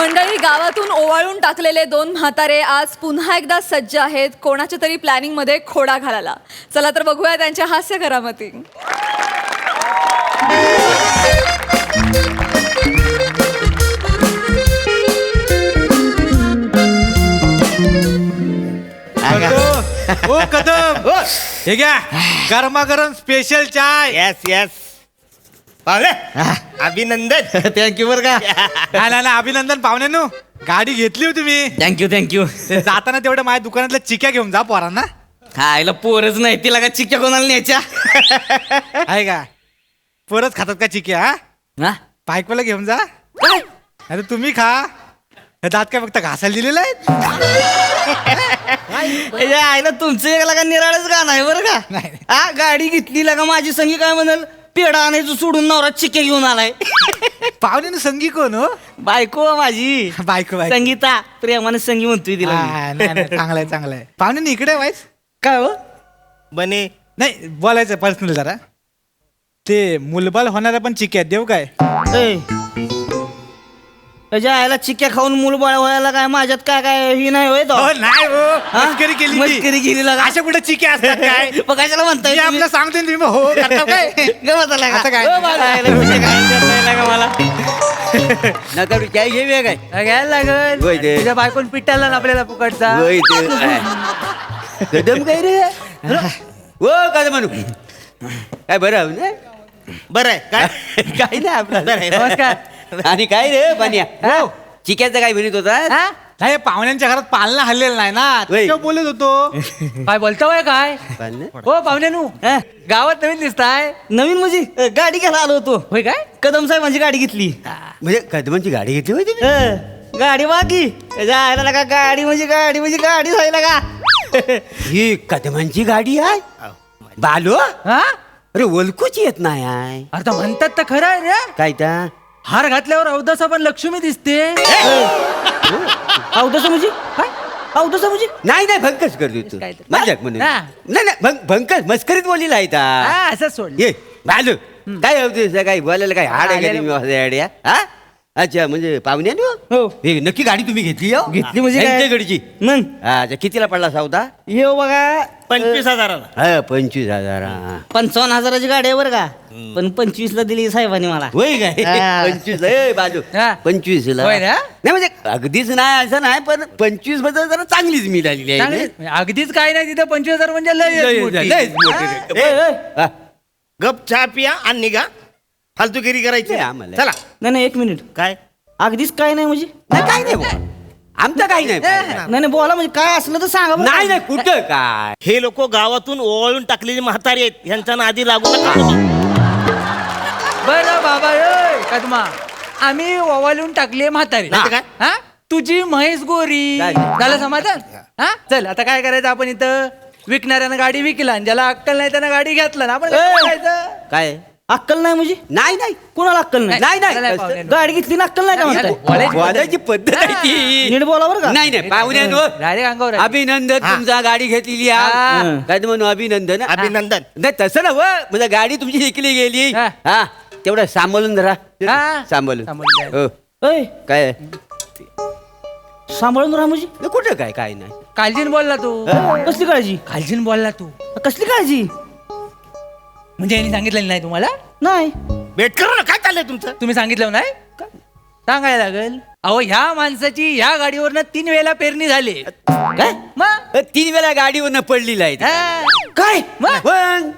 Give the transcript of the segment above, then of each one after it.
मंडळी, गावातून ओवाळून टाकलेले दोन म्हातारे आज पुन्हा एकदा सज्ज आहेत कोणाच्या तरी प्लॅनिंग मध्ये खोडा घालायला. चला तर बघूया त्यांच्या हास्य करामती. ओ कदम, हे घ्या गरमागरम स्पेशल चाय. येस येस पाहुणे अभिनंदन. थँक्यू बर का. नाही अभिनंदन पाहुण्यांनो. गाडी घेतली होती मी. थँक्यू जाताना तेवढं माझ्या दुकानातल्या चिक्या घेऊन जा पोरांना. खायला पोरच नाही तिला का चिक्क्या कोणाला न्यायच्या. आहे का परत खातात का चिक्या? हा? बायकोला घेऊन जा. काय? आता तुम्ही खा. हे दात काय फक्त घासायला दिलेलं आहे? आईला तुमचं एक लगा निराळच गाणं आहे बरं का. नाही. हा गाडी घेतली लगा माझी संगी काय म्हणाल पेढा आणायचं सोडून नवरा चिक्के घेऊन आलाय. पाहुण्यानं संगी कोण हो? बायको माझी बायको संगीता प्रेमाने संगी म्हणतोय तिला मी. चांगलंय चांगलंय. पाहुण्याने इकडे व्हायच काय हो बने नाही बोलायचं पर्सनल जरा. ते मुलबाल होणाऱ्या पण चिक्या देऊ काय? ए, त्याच्या आईला चिक्क्या खाऊन मूल बाळ व्हायला काय माझ्यात काय काय ही नाही होय तो. हो नाही हो हा? मस्करी केली ती. मस्करी केली लगा. अशा कुठे चिक्या असतात काय? मग कशाला म्हणताय मी तुम्ही? आपलं सांगतोय तुम्ही हो करता काय? गमत आला का? आता काय? हो, बाळा, आईला कुठे काय करताय लगा मला. नका काय घेऊया काय घ्यायला लागल. होय ते. तुझ्या बायकोन पिटाला ना आपल्याला फुकटचा. होय ते कदम काय रे हो कदम म्हणू काय बरं ना बरं आहे काय? काय नाही आपलं बरं आहे. नमस्कार. आणि काय रे पाण्या चिक्याचं काय म्हणत होता हा? नाही पाहुण्यांच्या घरात पालना हल्लेलं नाही ना. होय. त्याच्यावर बोलत होतो. काय बोलता वय काय? हो पाहुण्यानू हा? गावात नवीन दिसताय. नवीन म्हणजे गाडी घ्यायला आलो होतो. होय काय? कदम साहेबांची गाडी घेतली. म्हणजे कदमांची गाडी घेतली होती गाडी बाकी त्याच्या आईला लगा गाडी म्हणजे गाडी व्हायला का. ही कदमांची गाडी आहे बालो हा? अरे ओळखूच येत नाही आहे आता म्हणतात तर खरं आहे रे. काय त्या हार घातल्यावर अवदासा पण लक्ष्मी दिसते. अवदसा म्हणजे काय अवदसा म्हणजे नाही भंकस करतो तू काय तर. मजाक म्हणून हा. नाही भंकस मस्करीत बोलील आहे ता हा, असंच सोडलं. ये बालू काय होते काय बोलायला काय हाड आहे का तुम्ही माझ्या आड्या? हा अच्छा म्हणजे पाहुण्याने हो. हे नक्की गाडी तुम्ही घेतली हो घेतली म्हणजे काय? त्यांच्याकडची मग अच्छा कितीला पडला सौदा हे बघा 25,000 हा 25,000 हा. 55,000ची गाडी आहे बरं का. पण 25ला दिली साहेबांनी मला. होय काय हा. 25 ए बाजू हा. 25ला होय ना? नाही म्हणजे अगदीच नाही असं नाही पण 25 बद्दल जरा चांगलीच मिळालेली आहे चांगली- म्हणजे अगदीच काय नाही तिथं 25,000 म्हणजे लय लय- मोठी. लयच मोठी. हा? ए, ए, हा. गप चहा पिया आणि निघा. फालतूगिरी करायची नाही, आम्हाला. चला. नाही एक मिनिट काय अगदीच काय नाही म्हणजे नाही काही नाही बुवा. आमचं काही नाही नाही बोला म्हणजे काय असलं तर सांगा बरं. नाही नाही कुठं काय हे लोक गावातून ओवाळून टाकलेली म्हातारी आहेत. ह्यांच्या नादी लागू नका. बरं बाबा ओय, कदमा आम्ही ओवाळून टाकले म्हातारी. नाही तर काय? हा? तुझी म्हैस गोरी. काय? झालं समाधान? हा चल आता काय करायचं आपण इथं विकणाऱ्यानं गाडी विकला आणि ज्याला अक्कल नाही त्यानं गाडी घेतला ना आपण काय करायचं? काय अक्कल नाही म्हणजे नाही नाही कोणाला अक्कल नाही नाही चला, नाही पाहुणे. गाडी घेतली ना अक्कल नाही का म्हणताय. बोलायची बोलायची पद्धत आहे ती नीट बोला बरं का. नाही नाही पाहुण्यानो डायरेक्ट अंगावर आहे. अभिनंदन हा. तुमचा गाडी घेतलेली हा. आहे काय ते म्हणू अभिनंदन अभिनंदन. नाही तसं ना म्हणजे गाडी तुमची विकली गेली हा. हा तेवढं सांभाळून धरा हा. सांभाळून सांभाळून हो ए, काय सांभाळून राहा म्हणजे नाही, कुठं काय काय नाही काळजीन बोलला तू. कसली काळजी काळजीन बोलला तू. कसली काळजी म्हणजे यांनी सांगितलं नाही तुम्हाला? नाही भेट करू ना. काय चाललंय तुमचं? तुम्ही सांगितलं नाही सांगायला लागेल. अहो ह्या माणसाची ह्या गाडीवरनं 3 वेळेला पेरणी झाली. काय मग 3 वेळा गाडीवरनं पडलेला आहे हा. काय मग? पण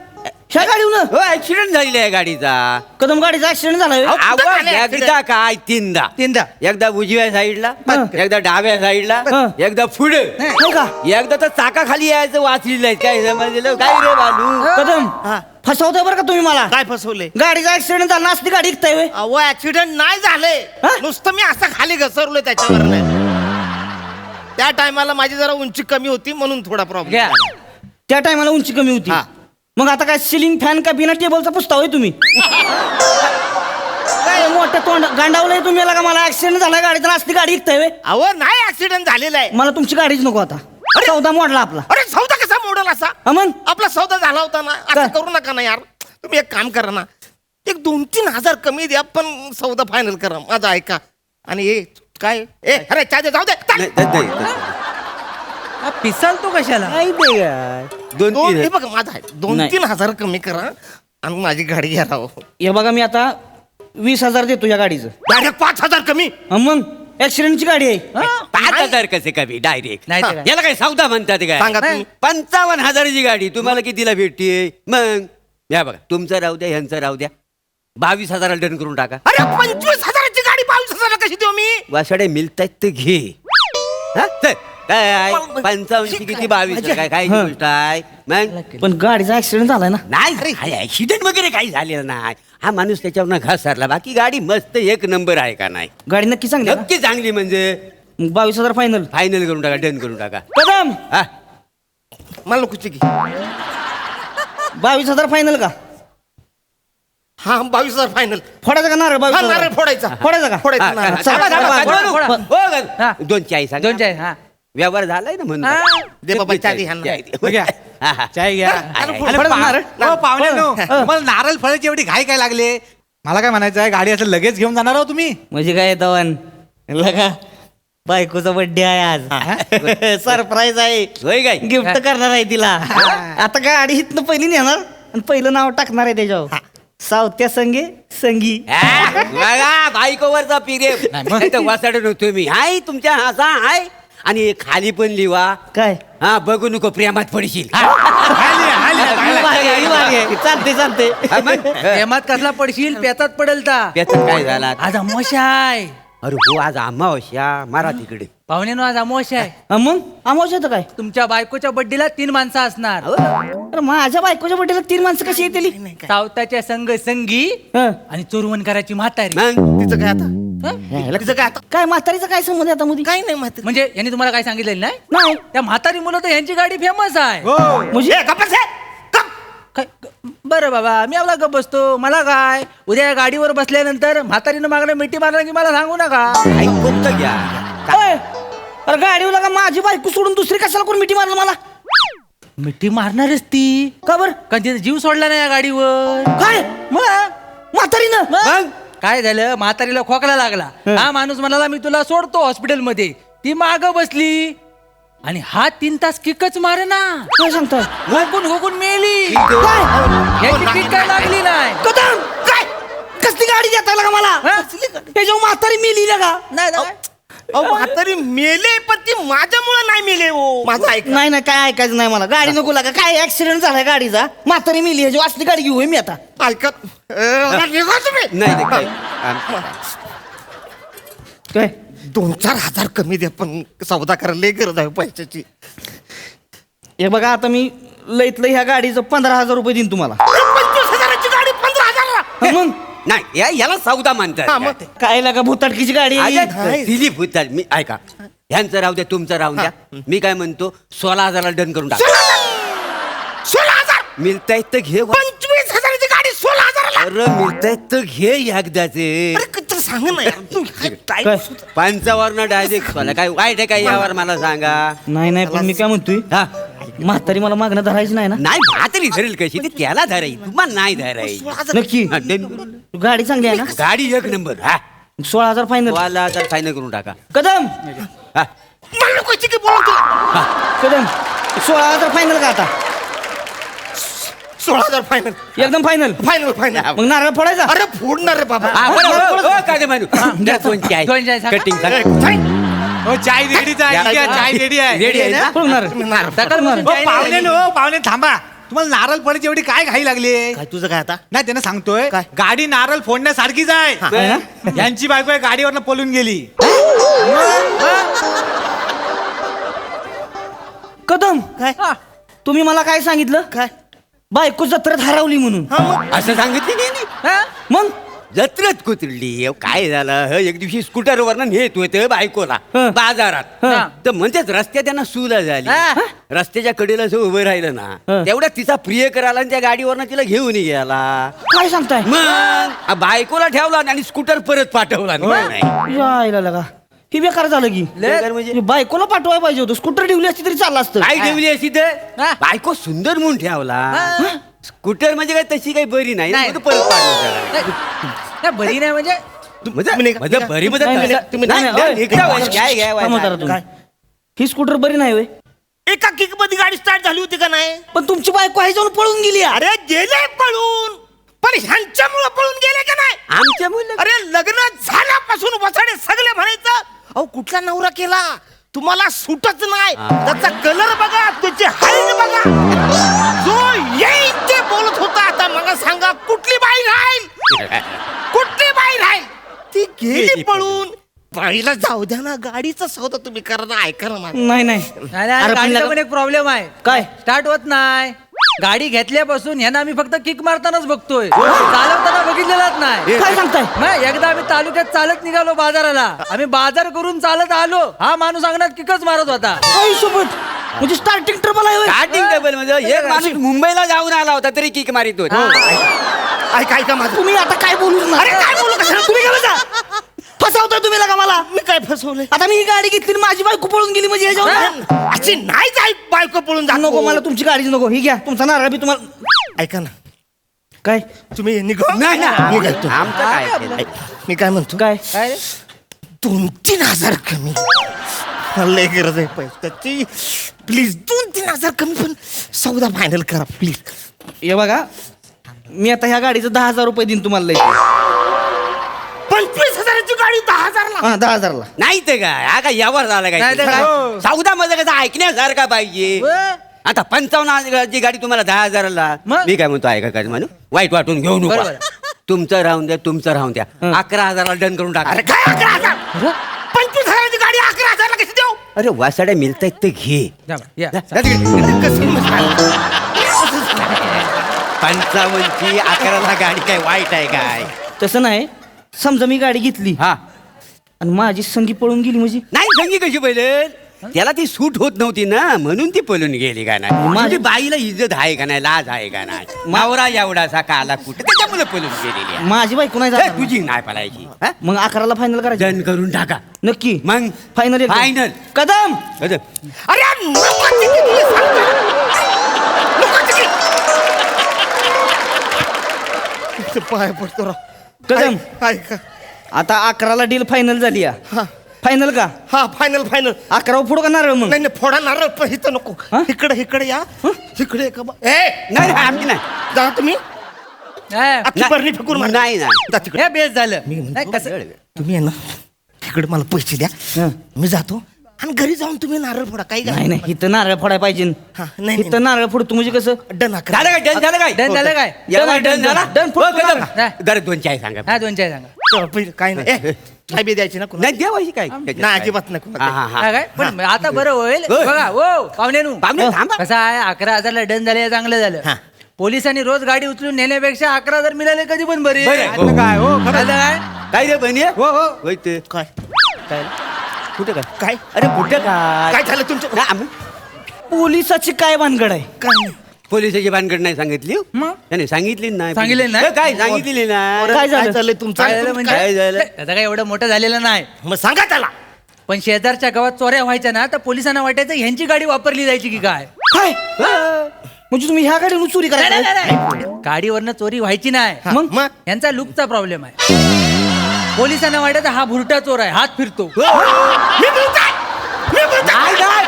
ह्या गाडीवर हो ऍक्सिडेंट झालेला आहे गाडीचा कदम गाडीचा ऍक्सिडेंट झाला होय? कुठं आवाज झाले accident? एकदा काय तीनदा तीनदा. एकदा उजव्या साईडला हा. एकदा डाव्या साईडला हा. एकदा पुढे नाही का एकदा तर चाकाखाली यायचं वाचलेलं आहे काय समजलं काय रे बालू कदम हा. फसवताय बरं का तुम्ही मला. काय फसवले? गाडीचा ऍक्सिडेंट झाला असती गाडी विकताय होय? अहो ऍक्सिडेंट नाही झाले. हा? नुसतं मी असं खाली घसरलोय त्याच्यावर. त्या टायमाला माझी जरा उंची कमी होती म्हणून थोडा प्रॉब्लेम. घ्या. त्या टायमाला उंची कमी होती. हा. मग आता काय सिलिंग फॅन का बिना टेबलचा पुसता होय तुम्ही? काय मोठ्या तोंड गांडावलंय तुम्ही का मला ऍक्सिडेंट झाला गाडीचा असती गाडी विकताय होय? अहो नाही ऍक्सिडेंट झालेला आहे. मला तुमची गाडीच नको आता. सौदा मोडला आपला. अरे सौदा कसा मोडल असा? अमन आपला सौदा झाला होता ना. असं काय? करू नका ना यार. तुम्ही एक काम करा ना. एक 2-3 हजार कमी द्या पण सौदा फायनल करा. माझा ऐका. आणि हे काय अरे चहा दे, जाऊ दे नाही, नाही. हा, पिसाल तो कशाला नाही ते काय. दोन दोन तीन हे बघ माझा आहे 2-3 हजार कमी करा आणि माझी गाडी घ्या राव. हे बघा मी आता 20,000 देतो या गाडीचं डायरेक्ट 5,000 कमी. मग ऍक्सिडेंटची गाडी आहे 5,000 कसे कमी डायरेक्ट नाही तर काय. याला काय सौदा म्हणतात काय सांगा तुम्ही. 55,000ची गाडी तुम्हाला कितीला भेटते मग या बघा तुमचं राहू द्या ह्यांचं राहू द्या 22,000 डन करून टाका अरे 25,000ची गाडी 22,000 कशी देऊ मी? वासाडे मिळतायत तर घे हा, चल. काय 55 किती 22 काय काय गोष्ट आहे मग पण गाडीचा ऍक्सिडेंट झालाय ना नाही ऍक्सिडेंट वगैरे काही झालेलं नाही हा माणूस त्याच्यावर घास सारला बाकी गाडी मस्त एक नंबर आहे का नाही गाडी नक्की चांगली आहे नक्की चांगली म्हणजे ना? 22,000 फायनल फायनल करून टाका डन करून टाका कदम हा मला नकोची की 22,000 फायनल का हा 22,000 फायनल. फोडायचा का नारळ हा 22,000? नारळ फोडायचा. फोडायचा का फोडायचा हा, नारळ. थांबा, थांबा, फोडा, थांबा, फोडा. थांबा. हो, ग. हा. 2 चाळीस सांगा. 2 चाळीस हा व्यवहार झालाय ना म्हणून हा. दे बाबा, चहा दे ह्यांना. घ्या. हा, हा. चाय घ्या अरे, आणि फोडा नारळ. हो, पाहुण्यानो, तुम्हाला नारळ फळाची एवढी घाई काय लागले मला काय म्हणायचं आहे गाडी असं लगेच घेऊन जाणार आहो तुम्ही म्हणजे काय तवन लगा बायकोचा बर्थडे आहे आज सरप्राईज आहे होय काय गिफ्ट करणार आहे तिला आता गाडी इथनं पहिली नेणार आणि पहिलं नाव टाकणार आहे त्याच्यावर सावत्या संगे संगी हा, बघा बायकोवरचा पिरेप नाही तर वासाड नव्हतो मी हाय तुमच्या हासा हाय आणि खाली पण लिवा काय हा बघू नको प्रेमात पडशील हा. ही भारी आहे, ही भारी आहे. चालते चालते हा, मग? प्रेमात कसला पडशील पेचात पडेल ता त्याचं काय झाला आज अमावस्या आहे अरे हो आज अमावस्या मारा तिकडे पाहुण्यानो आज अमावस्या आहे हा, मग आमोश येतं काय तुमच्या बायकोच्या बड्डेला 3 माणसं असणार अरे माझ्या बायकोच्या बर्थडेला 3 माणसं कशी येतील सावताच्या संग संगी आणि चोरवण करायची म्हातारी मग तिचं काय आता? हं? तिचं काय आता? काय म्हातारीचा काय संबंध आहे आता मध्ये काही नाही माहिती. म्हणजे यांनी तुम्हाला काय सांगितलेलं नाही नाही त्या म्हातारी मुलं तर यांची गाडी फेमस आहे हो म्हणजे ए, गप्प बस, ए. गप्प. काय बरं बाबा मी आपला गप बसतो मला काय उद्या या गाडीवर बसल्यानंतर म्हातारीनं मागणं मिठी मारलं की मला सांगू नका ऐकून तर घ्या ओय, अरे गाडीवर का माझी बायको सोडून दुसरी कशाला कोण मिठी मारलं मला मिठी मारणारच ती का बर कारण तिचा जीव सोडला नाही या गाडीवर काय मग म्हातारीनं मग काय झालं म्हातारीला खोकला लागला हा माणूस म्हणाला मी तुला सोडतो हॉस्पिटलमध्ये ती माग बसली आणि हा 3 तास किकच मारे ना काय सांगताय हुकून हुकून मेली काय याची किक काय लागली नाही कदम काय कसली गाडी देता का मला हा? त्याच्यावर म्हातारी मिली का नाही अहो, म्हातारी मेले पण ती माझ्यामुळे नाही मेले हो. माझं ऐक नाही नाही काय ऐकायचं नाही मला गाडी नको लागा काय ऍक्सिडेंट झालाय गाडीचा म्हातारी मिली ह्याची असली गाडी घेऊ मी आता ऐकत निघा तुम्ही. नाही ते काय काय 2-4 हजार कमी द्या पण सौदा करायला लय गरज आहे पैशाची. हे बघा आता मी लईतलं ह्या गाडीचं 15,000 रुपये देईन तुम्हाला 25,000ची गाडी 15,000. हा, मग नाही याला सौदा हा, म्हणतात मग. काय लागा भुताटकीची गाडी आहे? अरे, दिलीप होतात मी ऐका ह्यांचं राहू द्या तुमचं राहू द्या मी काय म्हणतो 16,000 डन करून टाक 16,000. मिळतायत तर घे 25,000ची गाडी 16,000ला. अरे मिळतायत तर घे एकदाचे अरे किती सांग ना यार. तुम्ही काय काय? time सुद्धा- 5 डायरेक्ट काय वाईट आहे काय यावर मला सांगा नाही नाही पण मी काय म्हणतोय हा म्हातारी मला मागणं धरायची नाही ना नाही म्हातारी धरेल कशी ती त्याला धराई तुम्हाला नाही धराई 16,000. नक्की हा, done करून. गाडी चांगली आहे ना गाडी एक नंबर हा 16,000 फायनल 16,000 फायनल करून टाका कदम हा मला नकोची की बोला तुला. कदम 16,000 फायनल का आता 16,000 फायनल. एकदम फायनल फायनल फायनल. मग नारळ फोडायचा अरे फोडणार रे बाबा. हा, बरं, हो, हो, काय ते म्हणू. द्या 2 चाय. दोन चाय सांगा. कटिंग ए, सांगा. काय? हो चाय रेडीच आहे घ्या, चाय रेडी आहे रेडी आहे ना? फोडणार नारळ. सकाळपासून हो चाय पाहुणे नाही हो पाहुणे थांबा तुम्हाला नारळ फळाची एवढी काय घाई लागली काय तुझं काय आता? नाही त्यांना सांगतोय काय? गाडी नारळ फोडण्यासारखीच आहे आहे ना? यांची बायको आहे गाडीवरनं पळून गेली कदम काय? तुम्ही मला काय सांगितलं काय? बायको जत्रेत हरवली म्हणून हा, मग. असं सांगितलं नाही नी. हा? मग जत्रेत कुतरली काय झालं ह, एक दिवशी स्कूटरवर नेत होते बायकोला हं. बाजारात हं. तर म्हणतेच रस्त्यात त्यांना सुला झाली हा. रस्त्याच्या कडेला असं उभं राहिलं ना हं. तेवढ्या तिचा प्रिय करायला आणि त्या गाडीवरनं तिला घेऊन गेला काय सांगताय मग बायकोला ठेवला आणि स्कूटर परत पाठवला नाही यायला लगा ही बेकार झालं की बेकार म्हणजे? हे बायकोला पाठवायला पाहिजे होतं स्कूटर ठेवली असती तरी चाललं असतं काय ठेवली अशी तर हा. बायको सुंदर म्हणून ठेवला हा. स्कूटर म्हणजे काय तशी काही बरी नाही नाही. म्हणून परत पाठवला त्याला. नाही, बरी नाही म्हणजे म्हणजे बरी मदत नाही, करा. तुम्ही- नाही, नाही, नाही, ओय, एकदा वय, घ्या, घ्या, वय, थांबा जरा काय? तुम्ही. ही स्कूटर बरी नाही होय एका किक मध्ये गाडी स्टार्ट झाली होती का नाही? पण तुमची बायको आहे जाऊन पळून गेली यार. अरे गेले पळून, पण ह्यांच्यामुळे पळून गेले का नाही? आमच्या मुलं अरे लग्न झाल्यापासून वसाडे सगळे म्हणायचं अहो कुठला नवरा केला, तुम्हाला सूटच नाही, त्याचा कलर बघा, त्याची हाईट बघा, जो येईल ते बोलत होता. आता मला सांगा कुठली बाई राहील, कुठली बाई राहील? ती गेली पळून. बाईला जाऊ द्या ना, गाडीचा सौदा तुम्ही करा ना, ऐका ना माझं. नाही नाही नाही, अरे पण गाडीचा लगा- पण एक प्रॉब्लेम आहे. काय? स्टार्ट होत नाही. गाडी घेतल्यापासून ह्यांना आम्ही फक्त किक मारतानाच बघतोय, चालवताना बघितलेलाच नाही. काय सांगताय मग एकदा आम्ही तालुक्यात चालत निघालो बाजाराला, आम्ही बाजार करून चालत आलो, हा माणूस अंगणात किकच मारत होता. आई सोबत म्हणजे स्टार्टिंग ट्रबल आहे होय. स्टार्टिंग टेबल म्हणजे एक माणूस मुंबईला जाऊन आला होता तरी किक मारित होता. ऐका ऐका माझं. तुम्ही आता काय बोलूच ना अरे काय बोलू कशाला? तुम्ही काय बसा फसवताय तुम्ही का मला. मी काय फसवलंय? आता मी ही गाडी घेतली आणि माझी बायको पळून गेली म्हणजे हे जाऊन अशी नाही जाय बायको पळून जा. नको मला तुमची गाडीच नको. ही घ्या तुमचा नारळ बी तुम्हाला. ऐका ना, काय तुम्ही निघा. नाही मी नाही घालतो. आमचं काय केलं? ऐक, मी काय म्हणतो, काय काय रे? 2-3 हजार कमी. मला लय गरज आहे पैशाची. प्लीज 2-3 हजार कमी, पण सौदा फायनल करा प्लीज. हे बघा मी आता ह्या गाडीचं 10,000 रुपये देईन तुम्हाला लय. 25,000ची गाडी 10,000ला. हा 10,000ला. नाही ते काय हा काय यावर झाला नाही काय तर काय? सौदा मध्ये कसं ऐकण्यासारखा पाहिजे. आता 55,000ची गाडी तुम्हाला 10,000ला. मग? मी काय म्हणतो ऐका काय म्हणून वाईट वाटून घेऊ नका. बरोबर. तुमचं राहून द्या, तुमचं राहून द्या. 11,000ला डन करून टाका. अरे काय 11,000? 25,000ची गाडी 11,000ला कशी देऊ? अरे वासाड्या मिळतायत ते घे. जा बा, या. 55ची 11ला गाडी काय वाईट आहे काय? तसं नाही समजा मी गाडी घेतली हा आणि माझी संगी पळून गेली म्हणजे नाही संगी कशी पहिले त्याला ती सूट होत नव्हती ना म्हणून ती पळून गेली का नाही. माझी बाईला इज्जत आहे का नाही, लाज आहे का नाही. मावरा एवढासा काला कुठे त्याच्यामुळे पळून गेलेली आहे. माझी बायको नाही हे, जाणार. तुझी नाही पळायची. हा? मग 11ला फायनल करायचं डन करून टाका. नक्की मग फायनल फायनल कदम अरे नको तिकीट, नको तिकीट. पाय पडतो राव. कदम ऐका. आता 11ला डील फायनल झाली हा. फायनल का हा फायनल फायनल. 11 पुढं का नारळ मग नाही नाही फोडा नारळ, पण इथं नको. हा? इकडे इकडे या. इकडे का बा- ए नाही नाही, आम्ही नाही जा तुम्ही. काय? आपली बरणी फेकून मारा. नाही नाही जा तिकडे. हे बेस झालं. मी म्हणतो, नाही, कसं तुम्ही आहे ना तिकडे मला पैसे द्या. हा. मी जातो आणि घरी जाऊन तुम्ही नारळ फोडा. काही नाही नाही इथं नारळ फोडाय पाहिजे हा, नाही, नाही. इथं नारळ फोडतो म्हणजे कसं डन अकरा. झालं काय डन झालं काय डन झालं काय? यावर डन, डन झाला डन, हो, कदम. नाही. दर 2 चाय सांगा. हा 2 चाय सांगा. चल, पहिले काय नाही. ए, काय बी द्यायची ना कुणाला? नाही देवायची काय नाही अजिबात नाही हा, हा, कुणाला. हा. हा काय? पण आता बरं होईल होय. बघा. ओ पाहुण्यानू पाहुणे, थांबा. कसं आहे 11,000ला डन झाले चांगलं झालं. हा. पोलिसांनी रोज गाडी उचलून नेण्यापेक्षा 11,000 मिळाले कधी पण बरे. बरं आहे. हो. काय हो खरं. झालं काय? काय रे बहिणी हो हो होय ते काय काय कुठे काय काय अरे कुठे काय काय झालं तुमच्या? नाही, आम्ही पोलिसाची काय भानगड आहे काय नाही. पोलिसाची भानगड नाही सांगितली मग? त्याने सांगितली नाही. सांगितली नाही? हे काय सांगितली नाही. काय झालं? काय झालं तुमचं? काय झालं म्हणजे? काय झालं? त्याचं काय एवढं मोठं झालेलं नाही, मग सांगा त्याला. पण शेजारच्या गावात चोऱ्या व्हायच्या ना तर पोलिसांना वाटायचं ह्यांची गाडी वापरली जायची की काय. काय म्हणजे तुम्ही ह्या गाडीवर चोरी नाही, नाही, करायची नाही. गाडीवरनं चोरी व्हायची नाही. मग मग यांचा लुकचा प्रॉब्लेम आहे. पोलिसांना वाटायचं हा भुरटा चोर आहे, हात फिरतो. मी बोलताय. मी बोलताय. नाही, नाही,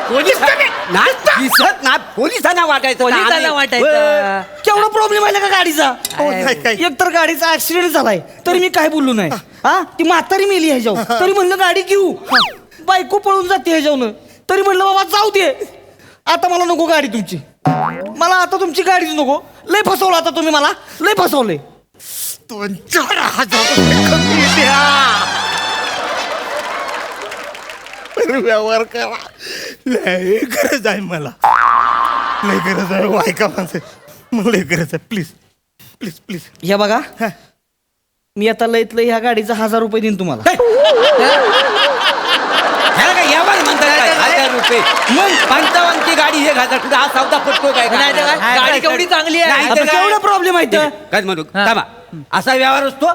नाही, दिसत नाही, पोलिसांना वाटायचं ना, पोलिसांना आम्ही- वाटायचं. केवढा प्रॉब्लेम आहे का गाडीचा हो, नाही, काय. एक तर गाडीचा ऍक्सिडेंट झालाय तरी मी काय बोललो नाही हा ती म्हातारी मेली ह्याच्यावर तरी म्हणलं गाडी घेऊ बायको पळून जाते ह्याच्यावर तरी म्हणलं बाबा जाऊ दे. आता मला नको गाडी तुमची, मला आता तुमची गाडीच नको. लय फसवलं आता तुम्ही मला, लय फसवले. 2-4 हजार कमी द्या. पण व्यवहार करा. लय गरज आहे मला, लय गरज आहे. ऐका माणसं, मला लय गरज आहे. Please please please. हे बघा मी आता लयत लय ह्या गाडीचा 1,000 रुपये देईन तुम्हाला. ह्याला काय यावर म्हणतात काय? 1,000 रुपये मग 55ची गाडी हे घालतात तुझा हा सौदा पटतो काय? नाही तर काय? गाडी केवढी चांगली आहे. नाही तर आता काय? केवढा प्रॉब्लेम आहे तर काय म्हणू थांबा असा व्यवहार असतो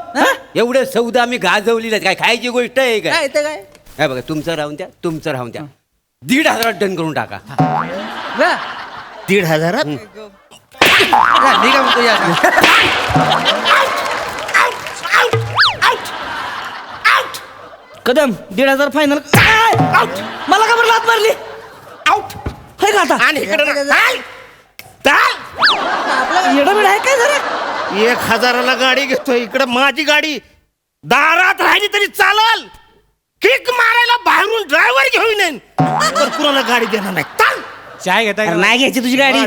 एवढे सौदा आम्ही गाजवलेले काय खायची गोष्ट आहे काय काय? इथं काय? काय बघा तुमचं राहून द्या, तुमचं राहून द्या. 1,500 डन करून टाका. बरं. 1,500. हा, मी काय म्हणतो या. कदम 1,500 फायनल. मला का बरं लात मारली आउट. हे का आता आणि इकडे ना. चाल. चाल. येडबिड आहे काय जरा 1,000ला गाडी घेतोय, इकडे माझी गाडी दारात राहिली तरी चालल. किक मारायला बाहेरून ड्रायव्हर घेऊन येईन, तर कुणाला गाडी देणार नाही. चाल. चाय घेताय का? अरे नाही घ्यायची तुझी गाडी.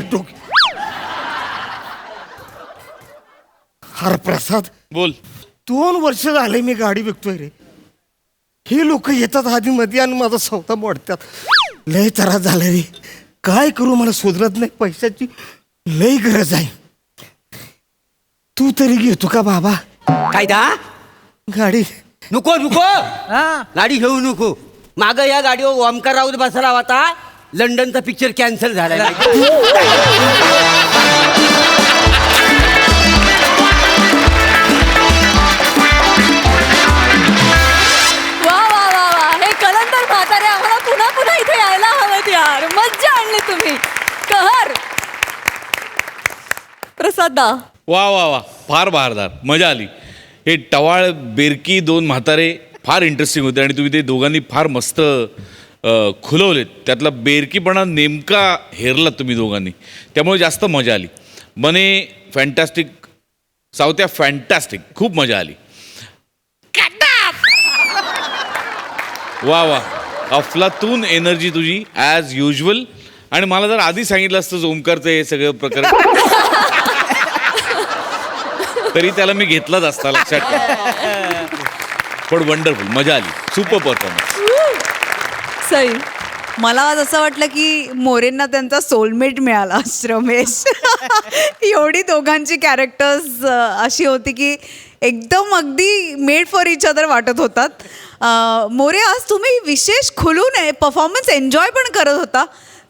हरप्रसाद, बोल. 2 वर्ष झाले मी गाडी विकतोय रे. हे लोक येतात आधी मध्ये आणि माझा सौदा मोडतात. लय त्रास झाला रे. काय करू मला सुधरत नाही. पैशाची लय गरज आहे. तू तरी घेतो का बाबा काय दा गाडी? नको नको गाडी घेऊ नको. माग या गाडीवर ओमकार राऊत बसला होता. लंडनचा पिक्चर कॅन्सल झाला. वा वा वा वा, हे कलंदर म्हातारे आम्हाला पुन्हा पुन्हा इथे यायला हवं यार. मज्जा आणली तुम्ही. कहर प्रसादा. वा वा वा, फार बहारदार, मजा आली. हे टवाळ बेरकी 2 म्हातारे फार इंटरेस्टिंग होते आणि तुम्ही ते दोघांनी फार मस्त खुलवलेत. त्यातला बेरकीपणा नेमका हेरलात तुम्ही दोघांनी, त्यामुळे जास्त मजा आली. मने फॅन्टॅस्टिक, सावत्या फॅन्टॅस्टिक, खूप मजा आली. वा वा, अफलातून एनर्जी तुझी ॲज युजल. आणि मला जर आधी सांगितलं असतं ओमकारचं हे सगळं प्रकरण तरी त्याला मी घेतलाच असता, लक्षात ठेवा. पण वंडरफुल, मजा आली, सुपर परफॉर्मन्स. सई. मला आज असं वाटलं की मोरेंना त्यांचा सोलमेट मिळाला रमेश. एवढी दोघांची कॅरेक्टर्स अशी होती की एकदम अगदी मेड फॉर इच अदर वाटत होतात. मोरे, आज तुम्ही विशेष खुलून परफॉर्मन्स एन्जॉय पण करत होता.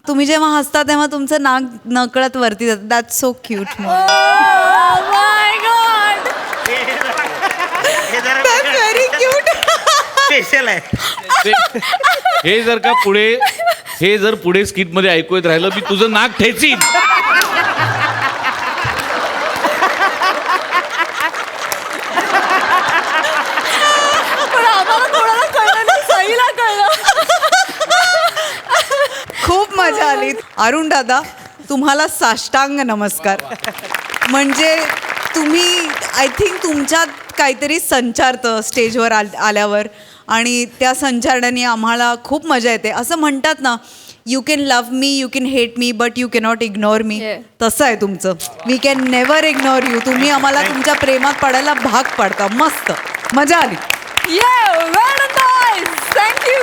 तुम्ही जेव्हा हसता तेव्हा तुमचं नाक नकळत वरती जातं. That's so cute. My God. Very cute. Special आहे. हे जर पुढे स्किट मध्ये ऐकू येत राहिलं, मी तुझं नाक ठेचीन. पण आम्हाला कोणाला कळलं नाही, सईला कळलं. खूप मजा आली. अरुण दादा, तुम्हाला साष्टांग नमस्कार. म्हणजे तुम्ही आय थिंक तुमच्यात काहीतरी संचारतं स्टेजवर आल्यावर, आणि त्या संचारण्याने आम्हाला खूप मजा येते. असं म्हणतात ना, you can love me, you can hate me, but you cannot ignore me. Yeah. तसं आहे तुमचं. We can never ignore you. तुम्ही आम्हाला तुमच्या प्रेमात पडायला भाग पाडता. मस्त मजा आली. Yeah, well done, guys. Thank you.